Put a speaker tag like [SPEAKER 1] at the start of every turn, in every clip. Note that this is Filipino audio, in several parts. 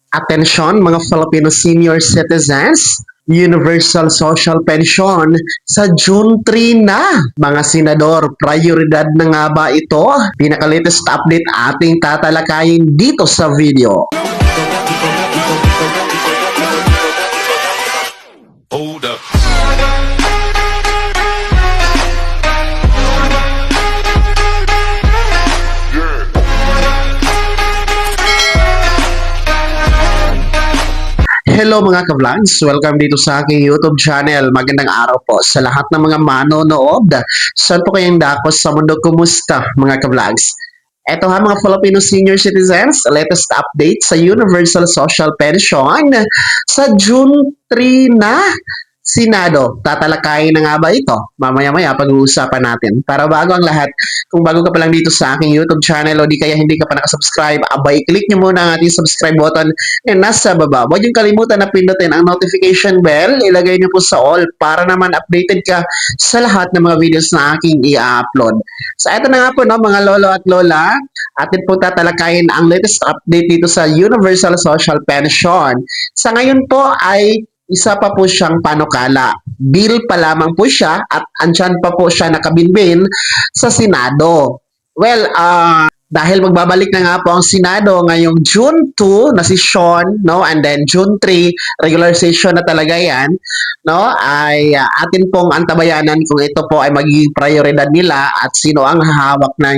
[SPEAKER 1] Atensyon mga Filipino senior citizens, Universal Social Pension sa June 3 na. Mga senador, prioridad na nga ba ito? Pinaka-latest update ating tatalakayin dito sa video.
[SPEAKER 2] Hold up.
[SPEAKER 1] Hello mga ka-vlogs! Welcome dito sa aking YouTube channel. Magandang araw po sa lahat ng mga manonood. Saan po kayong dakos sa mundo? Kumusta mga ka-vlogs? Ito ha mga Filipino senior citizens, latest update sa Universal Social Pension sa June 3 na. Senado, tatalakayin na nga ba ito? Mamaya-maya pag-uusapan natin. Para bago ang lahat, kung bago ka pa lang dito sa aking YouTube channel o di kaya hindi ka pa nakasubscribe, abay, click nyo muna ang ating subscribe button na nasa baba. Huwag yung kalimutan na pindutin ang notification bell. Ilagay nyo po sa all para naman updated ka sa lahat ng mga videos na aking i-upload. So, ito na nga po, no, mga lolo at lola. Atin po tatalakayin ang latest update dito sa Universal Social Pension. Sa ngayon po ay isa pa po siyang panukala. Bill pa lamang po siya at andyan pa po siya nakabinbin sa Senado. Well, dahil magbabalik na nga po ang Senado ngayong June 2 na session, no? And then June 3, regular session na talaga yan, no? Ay atin pong antabayanan kung ito po ay magiging prioridad nila at sino ang hahawak ng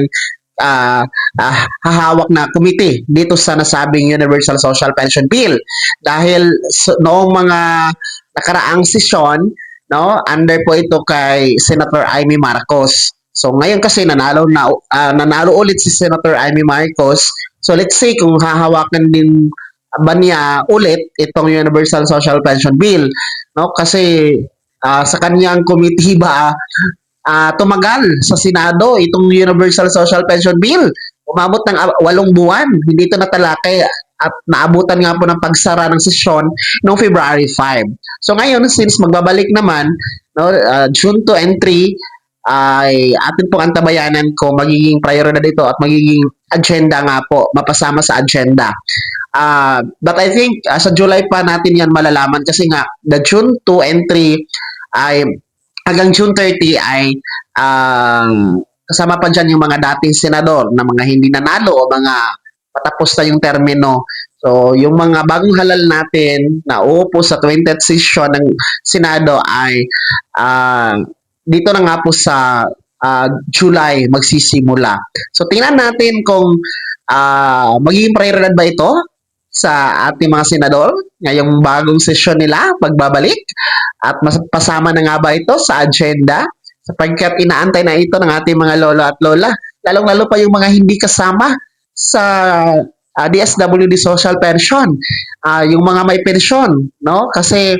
[SPEAKER 1] hahawak na committee dito sa nasabing Universal Social Pension Bill. Dahil noong mga nakaraang sesyon, no, under po ito kay Senator Amy Marcos. So ngayon kasi nanalo ulit si Senator Amy Marcos. So let's say kung hahawakan din ba niya ulit itong Universal Social Pension Bill, no? Kasi sa kanyang committee ba tumagal sa Senado itong Universal Social Pension Bill. Umabot ng 8 buwan. Hindi ito natalakay at naabutan nga po ng pagsara ng sesyon noong February 5. So ngayon, since magbabalik naman, no, June 2 and 3, ay atin pong antabayanan ko magiging prioridad ito at magiging agenda nga po, mapasama sa agenda. But I think sa July pa natin yan malalaman kasi nga the June 2 and 3 ay hanggang June 30 ay kasama pa dyan yung mga dating senador na mga hindi nanalo o mga patapos na yung termino. So, yung mga bagong halal natin na uupo sa 20th session ng Senado ay dito na nga po sa July magsisimula. So, tingnan natin kung magiging prioridad ba ito sa ating mga senador ngayong bagong sesyon nila pagbabalik at pasama na nga ba ito sa agenda sapagkat inaantay na ito ng ating mga lolo at lola, lalong-lalo pa yung mga hindi kasama sa DSWD Social Pension, yung mga may pensyon, no? Kasi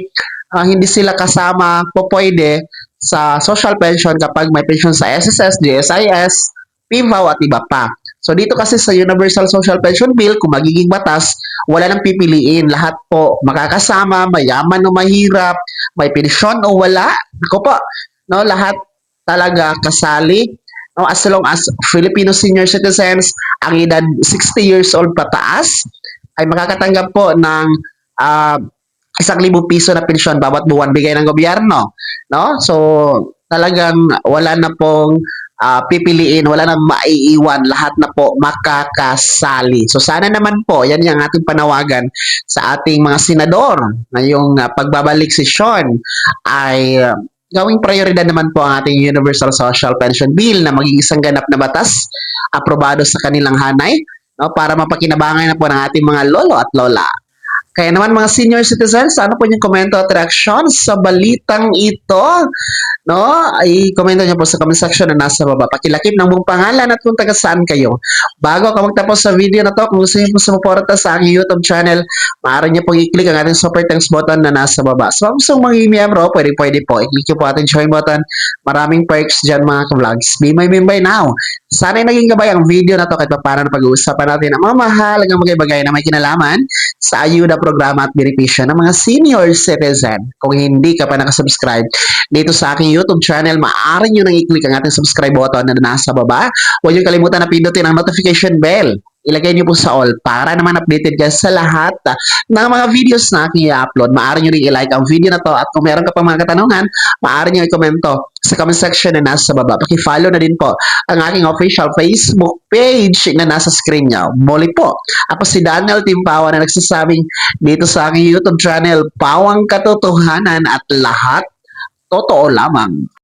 [SPEAKER 1] hindi sila kasama po pwede sa social pension kapag may pension sa SSS, GSIS, PIVAW at iba pa. So dito kasi sa Universal Social Pension Bill, kung magiging batas, wala nang pipiliin. Lahat po makakasama, mayaman o mahirap, may pensyon o wala. Ako po, no, lahat talaga kasali. No, as long as Filipino senior citizens, ang edad 60 years old pataas, ay makakatanggap po ng 1,000 piso na pensyon bawat buwan bigay ng gobyerno. No? So, talagang wala na pong pipiliin, wala na maiiwan, lahat na po makakasali. So sana naman po, yan yung ating panawagan sa ating mga senador ngayong pagbabalik sesyon ay gawing prioridad naman po ang ating Universal Social Pension Bill na maging isang ganap na batas aprobado sa kanilang hanay, no, para mapakinabangan na po ng ating mga lolo at lola. Kaya naman mga senior citizens, ano po yung komento at reaction sa balitang ito? No? I-komento nyo po sa comment section na nasa baba. Pakilakip ng buong pangalan at kung taga saan kayo. Bago ka magtapos sa video na to, kung gusto nyo po sumuporta sa aking YouTube channel, maaari nyo pong i-click ang ating super thanks button na nasa baba. So kung gusto maging miyembro, pwede po. I-click nyo po ating join button. Maraming perks dyan mga ka-vlogs. Be my member now. Sana'y naging gabay ang video na to kahit paano na pag-uusapan natin ang mga mahalagang bagay na may kinalaman sa ayuda programa at benepisyo ng mga senior citizen. Kung hindi ka pa nakasubscribe dito sa aking YouTube channel, maaari nyo nang i-click ang ating subscribe button na nasa baba. Huwag nyo kalimutan na pindutin ang notification bell ilagay niyo po sa all para naman updated ka sa lahat ng mga videos na aking i-upload. Maaari niyo rin i-like ang video na to at kung meron ka pang mga katanungan, maaari niyo i-komento sa comment section na nasa baba. Paki-follow na din po ang aking official Facebook page na nasa screen niyo. Muli po, ako si Daniel Timpawa na nagsasabing dito sa aking YouTube channel, Pawang Katotohanan at lahat totoo lamang.